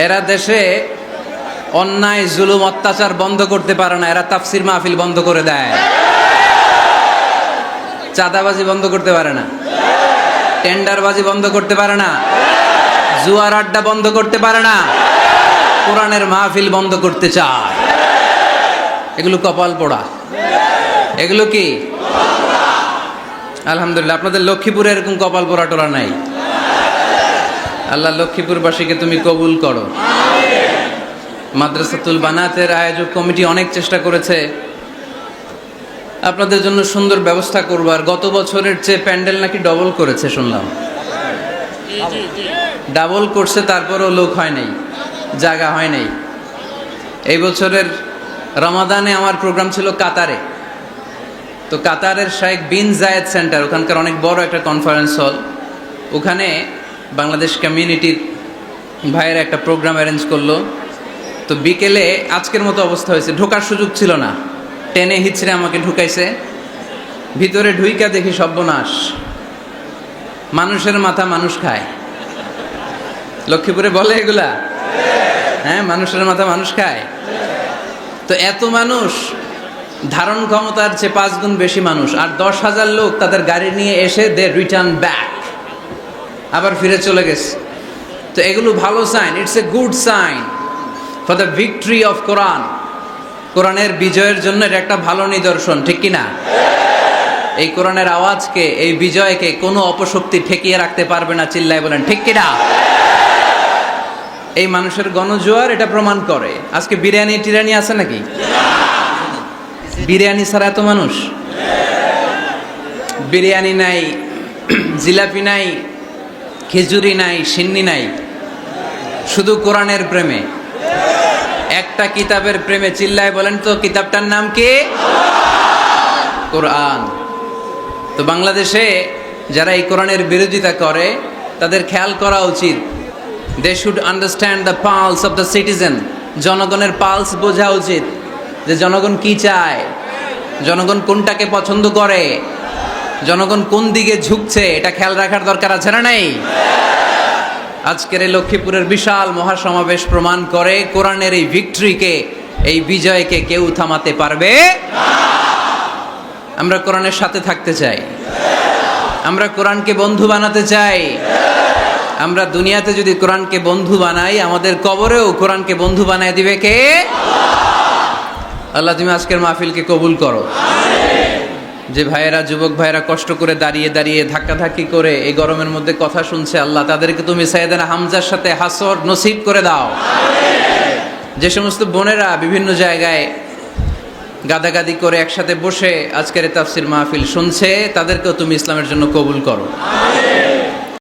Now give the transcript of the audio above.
এরা দেশে অন্যায় জুলুম অত্যাচার বন্ধ করতে পারে না, এরা তাফসির মাহফিল বন্ধ করে দেয়। চাঁদাবাজি বন্ধ করতে পারে না, টেন্ডারবাজি বন্ধ করতে পারে না, জুয়ার আড্ডা বন্ধ করতে পারে না, কোরআনের মাহফিল বন্ধ করতে চায়। এগুলো কপাল পোড়া। এগুলো কি? আলহামদুলিল্লাহ, আপনাদের লক্ষ্মীপুরে এরকম কপাল পোড়া টোরা নাই। আল্লাহ লক্ষ্মীপুরবাসীকে তুমি কবুল করো। মাদ্রাসাতুল বানাতের আয়োজক কমিটি অনেক চেষ্টা করেছে আপনাদের জন্য সুন্দর ব্যবস্থা করবার। গত বছরের চেয়ে প্যান্ডেল নাকি ডবল করেছে শুনলাম। ডাবল করছে, তারপরও লোক হয় নাই, জায়গা হয় নাই। এই বছরের রমাদানে আমার প্রোগ্রাম ছিল কাতারে। তো কাতারের শেখ বিন জায়েদ সেন্টার, ওখানকার অনেক বড় একটা কনফারেন্স হল, ওখানে বাংলাদেশ কমিউনিটির ভাইয়ের একটা প্রোগ্রাম অ্যারেঞ্জ করলো। তো বিকেলে আজকের মতো অবস্থা হয়েছে, ঢোকার সুযোগ ছিল না, টেনে হিচড়ে আমাকে ঢুকাইছে। ভিতরে ঢুইকা দেখি সর্বনাশ, মানুষের মাথা মানুষ খায়। লক্ষ্মীপুরে বলে এগুলা? হ্যাঁ, মানুষের মাথা মানুষ খায়। তো এত মানুষ, ধারণ ক্ষমতার চেয়ে 5 গুণ বেশি মানুষ, আর 10,000 লোক তাদের গাড়ি নিয়ে এসে দে রিটার্ন ব্যাক, আবার ফিরে চলে গেছে। তো এগুলো ভালো sign, it's a good sign for the victory of Quran. কোরআনের বিজয়ের জন্য এটা একটা ভালো নিদর্শন, ঠিক কিনা? এই কোরআনের আওয়াজকে, এই বিজয়কে কোনো অপশক্তি ঠেকিয়ে রাখতে পারবে না, চিল্লায় বলেন ঠিক কিনা? এই মানুষের গণজোয়ার এটা প্রমাণ করে। আজকে বিরিয়ানি টিরানি আছে নাকি? বিরিয়ানি ছাড়া এত মানুষ? বিরিয়ানি নাই, জিলাপি নাই, খেজুরি নাই, সিন্নি নাই, শুধু কোরআনের প্রেমে, একটা কিতাবের প্রেমে। চিল্লায় বলেন তো কিতাবটার নাম কি? কোরআন। তো বাংলাদেশে যারা এই কোরআনের বিরোধিতা করে তাদের খেয়াল করা উচিত, they should understand the pulse of the citizen. জনগণের পালস বোঝা উচিত, যে জনগণ কি চায়, জনগণ কোনটাকে পছন্দ করে, জনগণ কোন দিকে ঝুঁকছে, এটা খেয়াল রাখার দরকার আছে না নাই? আজকের এই লক্ষ্মীপুরের বিশাল মহাসমাবেশ প্রমাণ করে কোরআনের এই ভিক্টরিকে, এই বিজয়কে কেউ থামাতে পারবে না। আমরা কোরআনের সাথে থাকতে চাই, আমরা কোরআনকে বন্ধু বানাতে চাই। আমরা দুনিয়াতে যদি কোরআনকে বন্ধু বানাই, আমাদের কবরেও কোরআনকে বন্ধু বানায় দিবে কে? আল্লাহ, তুমি আজকের মাহফিলকে কবুল করো। যে ভাইয়েরা, যুবক ভাইয়েরা কষ্ট করে দাঁড়িয়ে দাঁড়িয়ে ধাক্কাধাক্কি করে এই গরমের মধ্যে কথা শুনছে, আল্লাহ তাদেরকে তুমি সাইয়েদনা হামজার সাথে হাসর নসিব করে দাও। যে সমস্ত বোনেরা বিভিন্ন জায়গায় গাদাগাদি করে একসাথে বসে আজকের তাফসির মাহফিল শুনছে, তাদেরকেও তুমি ইসলামের জন্য কবুল করো।